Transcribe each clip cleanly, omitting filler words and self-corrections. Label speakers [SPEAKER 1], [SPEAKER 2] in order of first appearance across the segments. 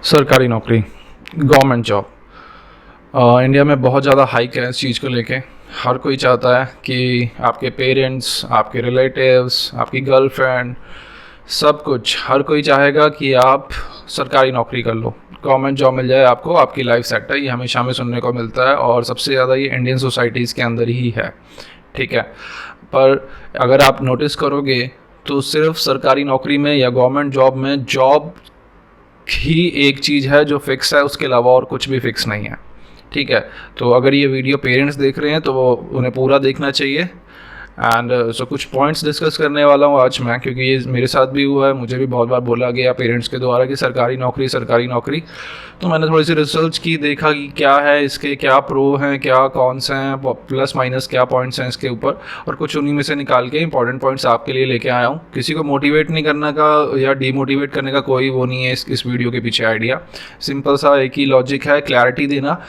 [SPEAKER 1] सरकारी नौकरी, government job. India में बहुत ज़्यादा हाइक है इस चीज़ को लेके। हर कोई चाहता है कि आपके पेरेंट्स, आपके रिलेटिव्स, आपकी गर्लफ्रेंड, सब कुछ हर कोई चाहेगा कि आप सरकारी नौकरी कर लो, गवर्नमेंट जॉब मिल जाए आपको, आपकी लाइफ सेट है। ये हमेशा हमें सुनने को मिलता है और सबसे ज़्यादा ये इंडियन सोसाइटीज़ के अंदर ही है, ठीक है। पर अगर आप नोटिस करोगे तो सिर्फ सरकारी नौकरी में या गवर्नमेंट जॉब में जॉब ही एक चीज़ है जो फिक्स है, उसके अलावा और कुछ भी फिक्स नहीं है, ठीक है। तो अगर ये वीडियो पेरेंट्स देख रहे हैं तो वो उन्हें पूरा देखना चाहिए। एंड सो कुछ पॉइंट्स डिस्कस करने वाला हूँ आज मैं, क्योंकि ये मेरे साथ भी हुआ है, मुझे भी बहुत बार बोला गया पेरेंट्स के द्वारा कि सरकारी नौकरी सरकारी नौकरी। तो मैंने थोड़ी सी रिसर्च की, देखा कि क्या है इसके, क्या प्रो हैं, क्या कॉन्स हैं, प्लस माइनस क्या पॉइंट्स हैं इसके ऊपर, और कुछ उन्हीं में से निकाल के इंपॉर्टेंट पॉइंट्स आपके लिए लेके आया हूँ। किसी को मोटिवेट नहीं करने का या डीमोटिवेट करने का कोई वो नहीं है इस वीडियो के पीछे आइडिया। सिंपल सा एक ही लॉजिक है, क्लैरिटी देना,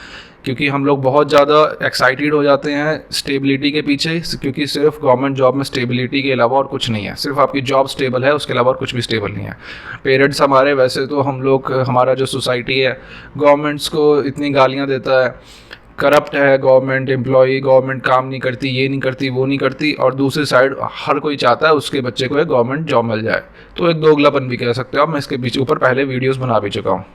[SPEAKER 1] क्योंकि हम लोग बहुत ज़्यादा एक्साइटेड हो जाते हैं स्टेबिलिटी के पीछे, क्योंकि सिर्फ गवर्नमेंट जॉब में स्टेबिलिटी के अलावा और कुछ नहीं है। सिर्फ आपकी जॉब स्टेबल है, उसके अलावा और कुछ भी स्टेबल नहीं है। पेरेंट्स हमारे, वैसे तो हम लोग, हमारा जो सोसाइटी है गवर्नमेंट्स को इतनी गालियाँ देता है, करप्ट है गवर्नमेंट एम्प्लॉई, गवर्नमेंट काम नहीं करती, ये नहीं करती, वो नहीं करती, और दूसरी साइड हर कोई चाहता है उसके बच्चे को एक गवर्नमेंट जॉब मिल जाए। तो एक दोगलापन भी कह सकते हो आप। मैं इसके पीछे ऊपर पहले वीडियोज़ बना भी चुका हूँ।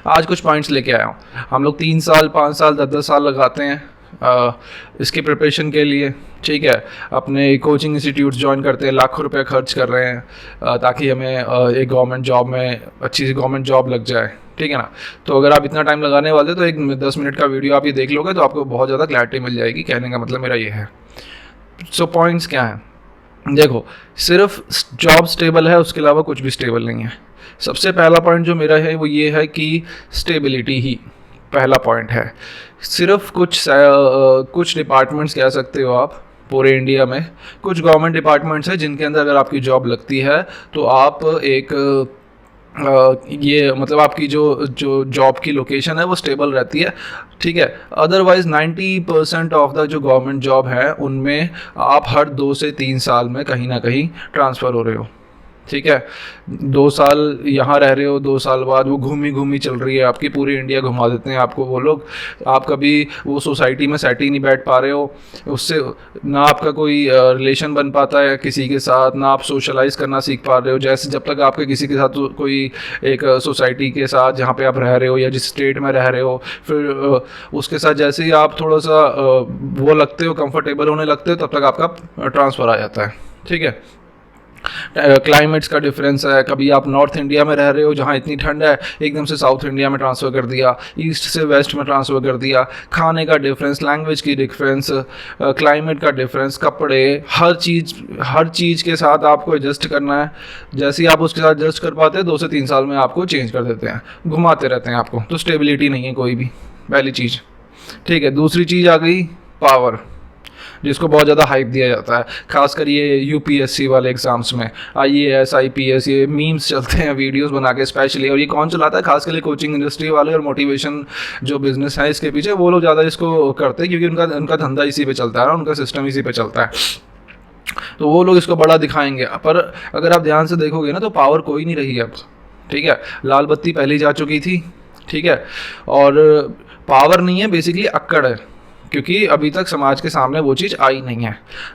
[SPEAKER 1] आज कुछ पॉइंट्स लेके आया हूँ। हम लोग 3 साल, 5 साल, 10-10 साल लगाते हैं इसकी प्रिपरेशन के लिए, ठीक है। अपने कोचिंग इंस्टीट्यूट्स ज्वाइन करते हैं, लाखों रुपए खर्च कर रहे हैं ताकि हमें एक गवर्नमेंट जॉब में अच्छी सी गवर्नमेंट जॉब लग जाए, ठीक है ना। तो अगर आप इतना टाइम लगाने वाले तो एक 10 मिनट का वीडियो आप ये देख लोगे तो आपको बहुत ज़्यादा क्लैरिटी मिल जाएगी। कहने का मतलब मेरा ये है। सो पॉइंट्स क्या हैं, देखो, सिर्फ जॉब स्टेबल है, उसके अलावा कुछ भी स्टेबल नहीं है। सबसे पहला पॉइंट जो मेरा है वो ये है कि स्टेबिलिटी ही पहला पॉइंट है। सिर्फ कुछ डिपार्टमेंट्स कह सकते हो आप पूरे इंडिया में, कुछ गवर्नमेंट डिपार्टमेंट्स हैं जिनके अंदर अगर आपकी जॉब लगती है तो आप एक ये मतलब आपकी जो जो जॉब की लोकेशन है वो स्टेबल रहती है, ठीक है। अदरवाइज़ 90% ऑफ द जो गवर्नमेंट जॉब है उनमें आप हर 2 से 3 साल में कहीं ना कहीं ट्रांसफ़र हो रहे हो, ठीक है। 2 साल यहाँ रह रहे हो, 2 साल बाद वो घूमी चल रही है आपकी, पूरी इंडिया घुमा देते हैं आपको वो लोग। आप कभी वो सोसाइटी में सेट ही नहीं बैठ पा रहे हो, उससे ना आपका कोई रिलेशन बन पाता है किसी के साथ, ना आप सोशलाइज करना सीख पा रहे हो। जैसे जब तक आपके किसी के साथ कोई एक सोसाइटी के साथ जहाँ पे आप रह रहे हो या जिस स्टेट में रह रहे हो, फिर उसके साथ जैसे ही आप थोड़ा सा वो लगते हो, कंफर्टेबल होने लगते हो, तब तक आपका ट्रांसफ़र आ जाता है, ठीक है। क्लाइमेट्स का डिफरेंस है, कभी आप नॉर्थ इंडिया में रह रहे हो जहाँ इतनी ठंड है, एकदम से साउथ इंडिया में ट्रांसफ़र कर दिया, ईस्ट से वेस्ट में ट्रांसफ़र कर दिया। खाने का डिफरेंस, लैंग्वेज की डिफरेंस, क्लाइमेट का डिफरेंस, कपड़े, हर चीज़ के साथ आपको एडजस्ट करना है। जैसे ही आप उसके साथ एडजस्ट कर पाते हैं 2 से 3 साल में आपको चेंज कर देते हैं, घुमाते रहते हैं आपको। तो स्टेबिलिटी नहीं है कोई भी, पहली चीज़, ठीक है। दूसरी चीज़ आ गई पावर, जिसको बहुत ज़्यादा हाइप दिया जाता है, खासकर ये यूपीएससी वाले एग्जाम्स में, आईएएस, आईपीएस, ये मीम्स चलते हैं वीडियोस बना के स्पेशली। और ये कौन चलाता है? खासकर कोचिंग इंडस्ट्री वाले और मोटिवेशन जो बिजनेस है इसके पीछे, वो लोग ज़्यादा इसको करते हैं, क्योंकि उनका धंधा इसी पे चलता है, उनका सिस्टम इसी पे चलता है, तो वो लोग इसको बड़ा दिखाएंगे। पर अगर आप ध्यान से देखोगे ना तो पावर कोई नहीं रही अब, ठीक है। लाल बत्ती पहले जा चुकी थी, ठीक है, और पावर नहीं है, बेसिकली अक्कड़ है, क्योंकि अभी तक समाज के सामने वो चीज़ आई नहीं है।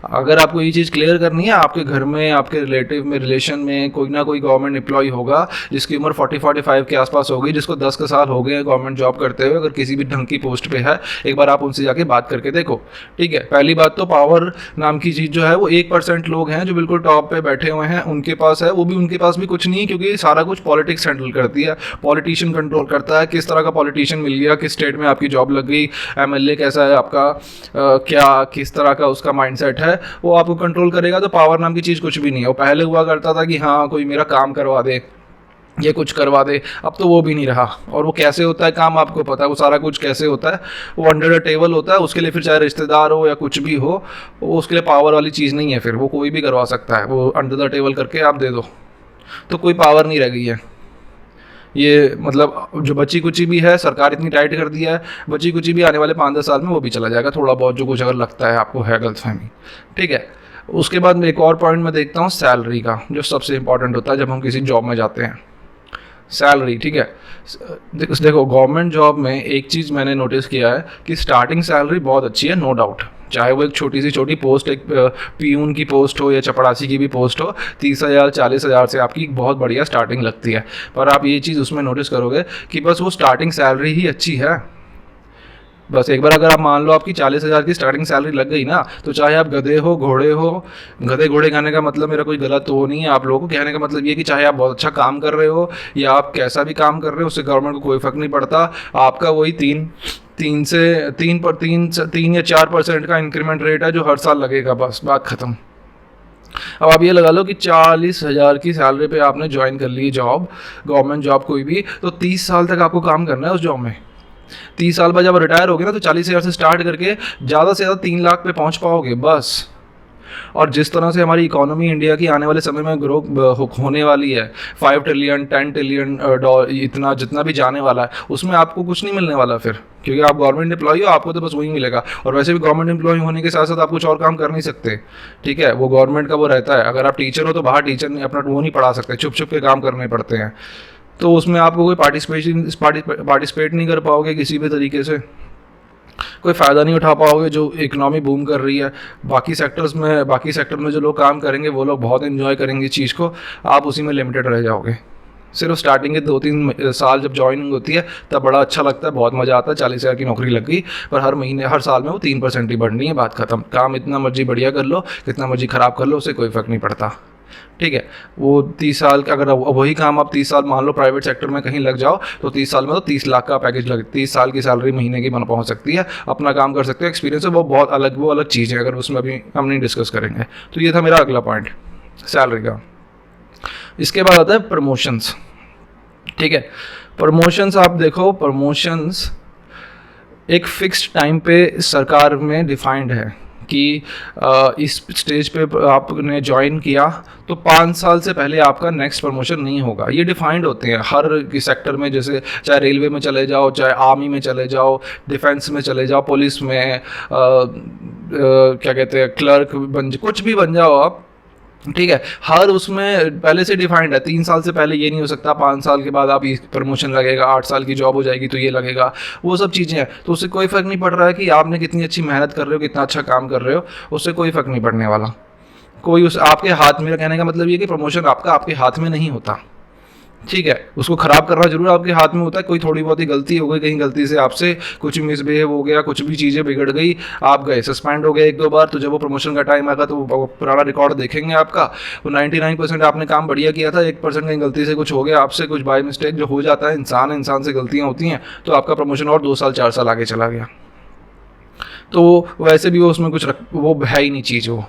[SPEAKER 1] अगर आपको ये चीज़ क्लियर करनी है, आपके घर में, आपके रिलेटिव में, रिलेशन में कोई ना कोई गवर्नमेंट एम्प्लॉय होगा जिसकी उम्र 40-45 के आसपास होगी, जिसको 10 के साल हो गए हैं गवर्नमेंट जॉब करते हुए, अगर किसी भी ढंग की पोस्ट पे है, एक बार आप उनसे जाके बात करके देखो, ठीक है। पहली बात तो पावर नाम की चीज़ जो है वो 1% लोग हैं जो बिल्कुल टॉप पे बैठे हुए हैं, उनके पास है। वो भी उनके पास भी कुछ नहीं है, क्योंकि सारा कुछ पॉलिटिक्स हैंडल करती है, पॉलिटिशियन कंट्रोल करता है। किस तरह का पॉलिटिशियन मिल गया, किस स्टेट में आपकी जॉब लग गई, एमएलए कैसा है आपका, क्या किस तरह का उसका माइंडसेट है, वो आपको कंट्रोल करेगा। तो पावर नाम की चीज़ कुछ भी नहीं है। वो पहले हुआ करता था कि हाँ कोई मेरा काम करवा दे, ये कुछ करवा दे, अब तो वो भी नहीं रहा। और वो कैसे होता है काम आपको पता है, वो सारा कुछ कैसे होता है, वो अंडर द टेबल होता है। उसके लिए फिर चाहे रिश्तेदार हो या कुछ भी हो, वो उसके लिए पावर वाली चीज़ नहीं है, फिर वो कोई भी करवा सकता है, वो अंडर द टेबल करके आप दे दो, तो कोई पावर नहीं रह गई है। ये मतलब जो बची कुची भी है, सरकार इतनी टाइट कर दिया है, बची कुची भी आने वाले 5-10 साल में वो भी चला जाएगा, थोड़ा बहुत जो कुछ अगर लगता है आपको है गलतफहमी, ठीक है। उसके बाद एक और पॉइंट मैं देखता हूँ सैलरी का, जो सबसे इंपॉर्टेंट होता है जब हम किसी जॉब में जाते हैं। सैलरी, ठीक है। देखो गवर्नमेंट जॉब में एक चीज़ मैंने नोटिस किया है कि स्टार्टिंग सैलरी बहुत अच्छी है, नो डाउट। चाहे वो एक छोटी सी छोटी पोस्ट, एक पीयून की पोस्ट हो या चपड़ासी की भी पोस्ट हो, 30,000 40,000 से आपकी बहुत बढ़िया स्टार्टिंग लगती है। पर आप ये चीज़ उसमें नोटिस करोगे कि बस वो स्टार्टिंग सैलरी ही अच्छी है। बस एक बार अगर आप मान लो आपकी 40,000 की स्टार्टिंग सैलरी लग गई ना, तो चाहे आप गधे हो घोड़े हो, गधे घोड़े कहने का मतलब मेरा कोई गलत वो नहीं है, आप लोगों को कहने का मतलब ये कि चाहे आप बहुत अच्छा काम कर रहे हो या आप कैसा भी काम कर रहे हो, उससे गवर्नमेंट को कोई फ़र्क नहीं पड़ता। आपका वही तीन या 4% का इंक्रीमेंट रेट है जो हर साल लगेगा, बस बात ख़त्म। अब आप ये लगा लो कि 40,000 की सैलरी पे आपने ज्वाइन कर ली जॉब, गवर्नमेंट जॉब कोई भी, तो 30 साल तक आपको काम करना है उस जॉब में। 30 साल बाद जब रिटायर हो गए ना, तो 40,000 से स्टार्ट करके ज़्यादा से ज़्यादा 3 लाख पे पहुंच पाओगे बस। और जिस तरह से हमारी इकोनॉमी इंडिया की आने वाले समय में ग्रो होने वाली है, 5 ट्रिलियन 10 ट्रिलियन इतना जितना भी जाने वाला है, उसमें आपको कुछ नहीं मिलने वाला फिर, क्योंकि आप गवर्नमेंट एम्प्लॉई हो, आपको तो बस वही मिलेगा। और वैसे भी गवर्नमेंट एम्प्लॉई होने के साथ साथ आप कुछ और काम कर नहीं सकते, ठीक है, वो गवर्नमेंट का वो रहता है। अगर आप टीचर हो तो बाहर टीचर ने अपना वो नहीं पढ़ा सकते, छुप छुप के काम करने पड़ते हैं, तो उसमें आपको कोई पार्टिसिपेट नहीं कर पाओगे किसी भी तरीके से, कोई फ़ायदा नहीं उठा पाओगे जो इकनॉमी बूम कर रही है। बाकी सेक्टर में जो लोग काम करेंगे वो लोग बहुत एंजॉय करेंगे इस चीज़ को, आप उसी में लिमिटेड रह जाओगे। सिर्फ स्टार्टिंग के 2-3 साल जब ज्वाइनिंग होती है तब बड़ा अच्छा लगता है, बहुत मज़ा आता है, 40,000 की नौकरी लग गई। पर हर साल में वो 3% ही बढ़नी है, बात खत्म। काम इतना मर्जी बढ़िया कर लो, कितना मर्जी ख़राब कर लो, उससे कोई फ़र्क नहीं पड़ता, ठीक है। वो 30 साल का, अगर वही काम आप 30 साल मान लो प्राइवेट सेक्टर में कहीं लग जाओ, तो 30 साल में तो 30 लाख का पैकेज 30 साल की सैलरी महीने की बन पहुंच सकती है, अपना काम कर सकते हो। एक्सपीरियंस है वो अलग चीज़ है, अगर उसमें अभी हम नहीं डिस्कस करेंगे। तो ये था मेरा अगला पॉइंट सैलरी का। इसके बाद आता है प्रमोशंस, ठीक है। प्रमोशंस आप देखो, प्रमोशंस एक फिक्स्ड टाइम पे सरकार में डिफाइंड है कि इस स्टेज पे आपने ज्वाइन किया तो 5 साल से पहले आपका नेक्स्ट प्रमोशन नहीं होगा। ये डिफाइंड होते हैं हर सेक्टर में, जैसे चाहे रेलवे में चले जाओ, चाहे आर्मी में चले जाओ, डिफेंस में चले जाओ, पुलिस में क्या कहते हैं क्लर्क कुछ भी बन जाओ आप, ठीक है। हर उसमें पहले से डिफाइंड है, 3 साल से पहले ये नहीं हो सकता, 5 साल के बाद आप ये प्रमोशन लगेगा, 8 साल की जॉब हो जाएगी तो ये लगेगा, वो सब चीज़ें हैं। तो उससे कोई फ़र्क नहीं पड़ रहा है कि आपने कितनी अच्छी मेहनत कर रहे हो, कितना अच्छा काम कर रहे हो, उससे कोई फ़र्क नहीं पड़ने वाला। कोई उस आपके हाथ, मेरा कहने का मतलब ये कि प्रमोशन आपके हाथ में नहीं होता, ठीक है। उसको ख़राब करना जरूर आपके हाथ में होता है। कोई थोड़ी बहुत ही गलती हो गई, कहीं गलती से आपसे कुछ मिसबिहेव हो गया, कुछ भी चीज़ें बिगड़ गई, आप गए सस्पेंड हो गए 1-2 बार, तो जब वो प्रमोशन का टाइम आएगा तो वो पुराना रिकॉर्ड देखेंगे आपका, वो 99% आपने काम बढ़िया किया था, 1% कहीं गलती से कुछ हो गया आपसे, कुछ बाय मिस्टेक जो हो जाता है, इंसान से गलतियाँ होती हैं, तो आपका प्रमोशन और 2 साल 4 साल आगे चला गया। तो वैसे भी वो उसमें कुछ वो है ही नहीं चीज़ वो।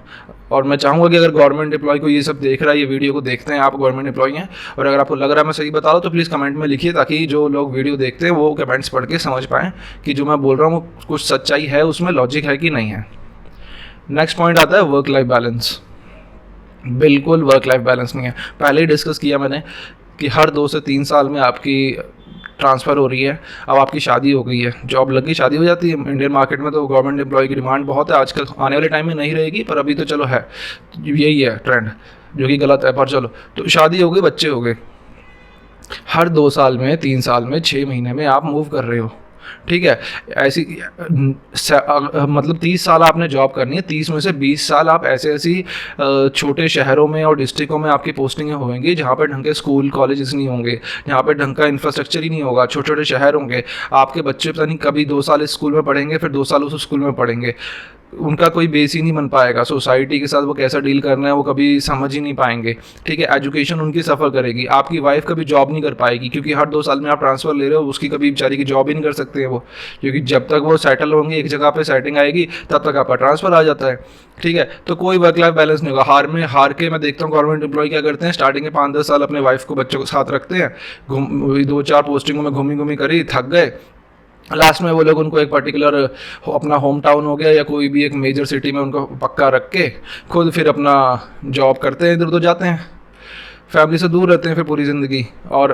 [SPEAKER 1] और मैं चाहूँगा कि अगर गवर्नमेंट एम्प्लॉय को ये सब देख रहा है, ये वीडियो को देखते हैं, आप गवर्नमेंट एम्प्लॉय हैं और अगर आपको लग रहा है मैं सही बता रहा हूँ, तो प्लीज़ कमेंट में लिखिए, ताकि जो लोग वीडियो देखते हैं वो कमेंट्स पढ़ के समझ पाएँ कि जो मैं बोल रहा हूँ वो कुछ सच्चाई है, उसमें लॉजिक है कि नहीं है। नेक्स्ट पॉइंट आता है वर्क लाइफ बैलेंस। बिल्कुल वर्क लाइफ बैलेंस नहीं है। पहले ही डिस्कस किया मैंने कि हर 2 से 3 साल में आपकी ट्रांसफ़र हो रही है। अब आपकी शादी हो गई है, जॉब लगी, शादी हो जाती है। इंडियन मार्केट में तो गवर्नमेंट एम्प्लॉय की डिमांड बहुत है आजकल, आने वाले टाइम में नहीं रहेगी, पर अभी तो चलो है, यही है ट्रेंड, जो कि गलत है, पर चलो। तो शादी हो गई, बच्चे हो गए, हर 2 साल में, 3 साल में, 6 महीने में आप मूव कर रहे हो, ठीक है। ऐसी मतलब 30 साल आपने जॉब करनी है, 30 में से 20 साल आप ऐसी छोटे शहरों में और डिस्ट्रिक्टों में आपकी पोस्टिंगें होंगी जहाँ पर ढंग के स्कूल कॉलेजेस नहीं होंगे, जहाँ पर ढंग का इंफ्रास्ट्रक्चर ही नहीं होगा, छोटे छोटे शहर होंगे। आपके बच्चे पता नहीं कभी 2 साल इस स्कूल में पढ़ेंगे, फिर 2 साल उस स्कूल में पढ़ेंगे, उनका कोई बेस ही नहीं बन पाएगा। सोसाइटी के साथ वो कैसा डील करना है वो कभी समझ ही नहीं पाएंगे, ठीक है। एजुकेशन उनकी सफ़र करेगी, आपकी वाइफ कभी जॉब नहीं कर पाएगी, क्योंकि हर 2 साल में आप ट्रांसफ़र ले रहे हो, उसकी कभी बेचारी की जॉब ही नहीं कर सकते हैं वो, क्योंकि जब तक वो सेटल होंगे एक जगह पे, सेटिंग आएगी, तब तक आपका ट्रांसफ़र आ जाता है, ठीक है। तो कोई वर्क लाइफ बैलेंस नहीं होगा। हार के मैं देखता हूँ गवर्नमेंट एम्प्लॉय क्या करते हैं, स्टार्टिंग के 5-10 साल अपने वाइफ को, बच्चों को साथ रखते हैं, 2-4 पोस्टिंगों में घूमी करी, थक गए, लास्ट में वो लोग उनको एक पर्टिकुलर अपना होम टाउन हो गया या कोई भी एक मेजर सिटी में उनको पक्का रख के खुद फिर अपना जॉब करते हैं, इधर उधर जाते हैं, फैमिली से दूर रहते हैं फिर पूरी ज़िंदगी। और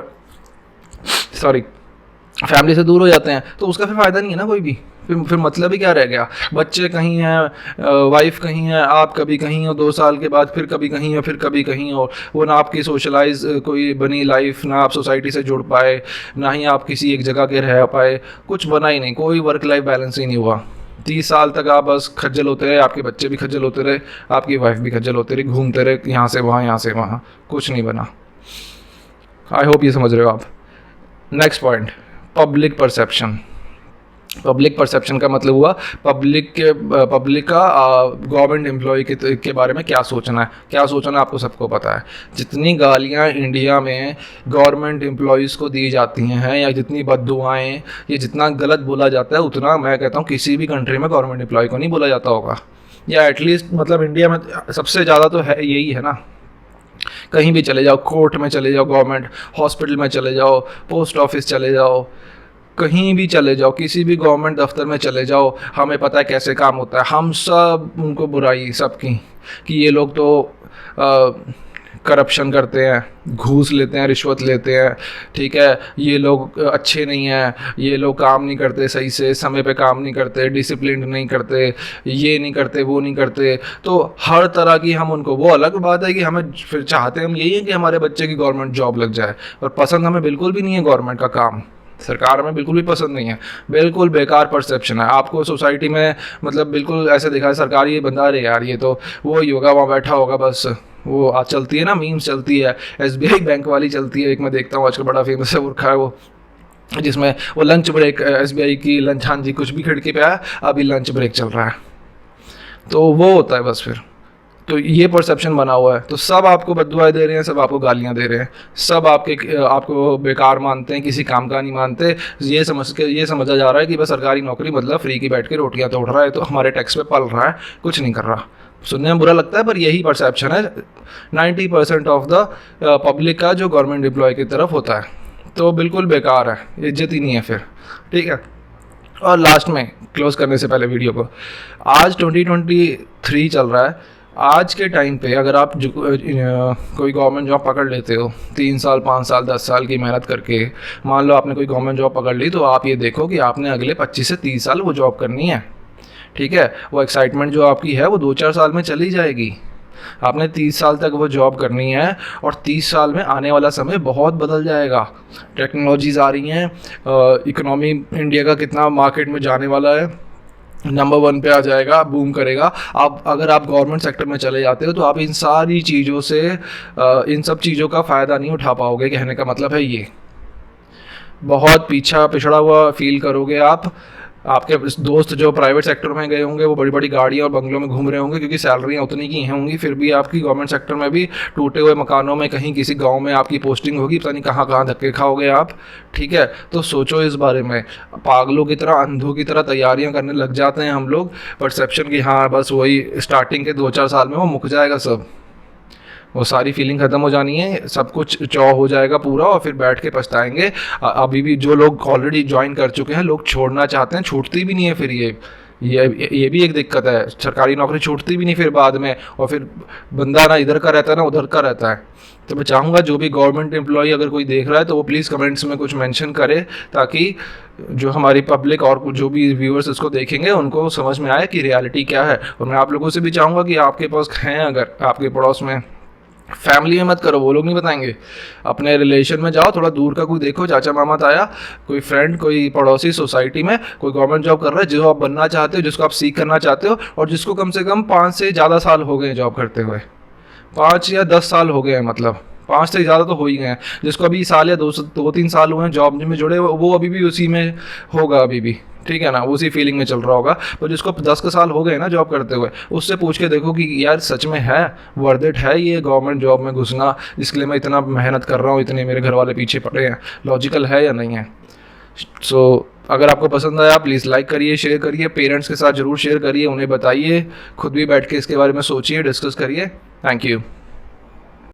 [SPEAKER 1] फैमिली से दूर हो जाते हैं, तो उसका फिर फ़ायदा नहीं है ना कोई भी। फिर मतलब ही क्या रह गया। बच्चे कहीं हैं, वाइफ कहीं है, आप कभी कहीं हो, 2 साल के बाद फिर कभी कहीं हो, फिर कभी कहीं हो। वो ना आपकी सोशलाइज कोई बनी लाइफ, ना आप सोसाइटी से जुड़ पाए, ना ही आप किसी एक जगह के रह पाए, कुछ बना ही नहीं, कोई वर्क लाइफ बैलेंस ही नहीं हुआ। 30 साल तक आप बस खज्जल होते रहे, आपके बच्चे भी खज्जल होते रहे, आपकी वाइफ भी खज्जल होते रहे, घूमते रहे यहाँ से वहाँ, यहाँ से वहाँ, कुछ नहीं बना। आई होप ये समझ रहे हो आप। Next point, public perception. Public perception का मतलब हुआ पब्लिक का गवर्नमेंट एम्प्लॉय के बारे में क्या सोचना है। क्या सोचना है आपको सबको पता है। जितनी गालियां इंडिया में गवर्नमेंट एम्प्लॉयज़ को दी जाती हैं, या जितनी बद्दुआएं, ये जितना गलत बोला जाता है, उतना मैं कहता हूँ किसी भी कंट्री में गवर्नमेंट एम्प्लॉय को नहीं बोला जाता होगा। या एटलीस्ट मतलब इंडिया में सबसे ज़्यादा तो है, यही है ना। कहीं भी चले जाओ, कोर्ट में चले जाओ, गवर्नमेंट हॉस्पिटल में चले जाओ, पोस्ट ऑफिस चले जाओ, कहीं भी चले जाओ, किसी भी गवर्नमेंट दफ्तर में चले जाओ, हमें पता है कैसे काम होता है। हम सब उनको बुराई सबकी कि ये लोग तो करप्शन करते हैं, घूस लेते हैं, रिश्वत लेते हैं, ठीक है, ये लोग अच्छे नहीं हैं, ये लोग काम नहीं करते सही से, समय पे काम नहीं करते, डिसिप्लिन नहीं करते, ये नहीं करते, वो नहीं करते। तो हर तरह की हम उनको, वो अलग बात है कि हमें फिर चाहते हम यही है कि हमारे बच्चे की गवर्नमेंट जॉब लग जाए, और पसंद हमें बिल्कुल भी नहीं है गवर्नमेंट का काम, सरकार में बिल्कुल भी पसंद नहीं है, बिल्कुल बेकार परसेप्शन है। आपको सोसाइटी में मतलब बिल्कुल ऐसे दिखा है सरकार, ये बंदा, अरे यार ये तो वो ही होगा, वहाँ बैठा होगा बस। वो आज चलती है ना, मीम्स चलती है, एसबीआई बैंक वाली चलती है, एक मैं देखता हूँ आजकल बड़ा फेमस है, उर्खा है वो, जिसमें वो लंच ब्रेक, एसबीआई की लंच, हाँ जी, कुछ भी खिड़की पे आया, अभी लंच ब्रेक चल रहा है, तो वो होता है बस फिर। तो ये परसेप्शन बना हुआ है, तो सब आपको बददुआएं दे रहे हैं, सब आपको गालियां दे रहे हैं, सब आपको बेकार मानते हैं, किसी काम का नहीं मानते। ये समझा जा रहा है कि बस सरकारी नौकरी मतलब फ्री की बैठ के रोटियां तोड़ रहा है, तो हमारे टैक्स पे पल रहा है, कुछ नहीं कर रहा। सुनने में बुरा लगता है, पर यही परसेप्शन है 90% ऑफ द पब्लिक का जो गवर्नमेंट एम्प्लॉय की तरफ होता है। तो बिल्कुल बेकार है, इज्जत ही नहीं है फिर, ठीक है। और लास्ट में क्लोज करने से पहले वीडियो को, आज 2023 चल रहा है। आज के टाइम पे अगर आप कोई गवर्नमेंट जॉब पकड़ लेते हो, 3 साल 5 साल 10 साल की मेहनत करके, मान लो आपने कोई गवर्नमेंट जॉब पकड़ ली, तो आप ये देखो कि आपने अगले 25 से 30 साल वो जॉब करनी है, ठीक है। वो एक्साइटमेंट जो आपकी है वो 2-4 साल में चली जाएगी। आपने 30 साल तक वो जॉब करनी है, और 30 साल में आने वाला समय बहुत बदल जाएगा। टेक्नोलॉजीज़ आ रही हैं, इकोनॉमी इंडिया का कितना मार्केट में जाने वाला है, नंबर 1 पे आ जाएगा, बूम करेगा। आप अगर आप गवर्नमेंट सेक्टर में चले जाते हो, तो आप इन सारी चीज़ों से, इन सब चीज़ों का फ़ायदा नहीं उठा पाओगे। कहने का मतलब है ये, बहुत पिछड़ा हुआ फील करोगे आप। आपके दोस्त जो प्राइवेट सेक्टर में गए होंगे, वो बड़ी बड़ी गाड़ियाँ और बंगलों में घूम रहे होंगे, क्योंकि सैलरियाँ उतनी की होंगी, फिर भी आपकी गवर्नमेंट सेक्टर में भी टूटे हुए मकानों में कहीं किसी गांव में आपकी पोस्टिंग होगी, पता नहीं कहाँ कहाँ धक्के खाओगे आप, ठीक है। तो सोचो इस बारे में। पागलों की तरह, अंधों की तरह तैयारियाँ करने लग जाते हैं हम लोग, परसेप्शन की, हाँ बस वही स्टार्टिंग के 2-4 साल में वो मुक जाएगा सब, वो सारी फीलिंग ख़त्म हो जानी है, सब कुछ चौ हो जाएगा पूरा, और फिर बैठ के पछताएंगे। अभी भी जो लोग ऑलरेडी ज्वाइन कर चुके हैं, लोग छोड़ना चाहते हैं, छूटती भी नहीं है फिर ये भी एक दिक्कत है। सरकारी नौकरी छूटती भी नहीं फिर बाद में, और फिर बंदा ना इधर का रहता है ना उधर का रहता है। तो मैं चाहूँगा जो भी गवर्नमेंट एम्प्लॉय अगर कोई देख रहा है, तो वो प्लीज़ कमेंट्स में कुछ मेंशन करे, ताकि जो हमारी पब्लिक और जो भी व्यूअर्स इसको देखेंगे उनको समझ में आए कि रियलिटी क्या है। और मैं आप लोगों से भी चाहूँगा कि आपके पास हैं, अगर आपके पड़ोस में, फैमिली में मत करो, वो लोग नहीं बताएंगे, अपने रिलेशन में जाओ, थोड़ा दूर का कोई देखो, चाचा मामा ताया, कोई फ्रेंड, कोई पड़ोसी सोसाइटी में कोई गवर्नमेंट जॉब कर रहा है, जो आप बनना चाहते हो, जिसको आप सीख करना चाहते हो, और जिसको कम से कम 5 से ज़्यादा साल हो गए जॉब करते हुए, 5 या 10 साल हो गए हैं, मतलब 5 से ज़्यादा तो हो ही गए हैं। जिसको अभी साल या 2-3 साल हुए हैं जॉब में जुड़े, वो अभी भी उसी में होगा अभी भी, ठीक है ना, उसी फीलिंग में चल रहा होगा। तो जिसको 10 के साल हो गए ना जॉब करते हुए, उससे पूछ के देखो कि यार सच में है, वर्थ इट है ये गवर्नमेंट जॉब में घुसना, जिसके लिए मैं इतना मेहनत कर रहा हूँ, इतने मेरे घर वाले पीछे पड़े हैं, लॉजिकल है या नहीं है। सो अगर आपको पसंद आया, प्लीज़ लाइक करिए, शेयर करिए, पेरेंट्स के साथ ज़रूर शेयर करिए, उन्हें बताइए, खुद भी बैठ के इसके बारे में सोचिए, डिस्कस करिए। Thank you.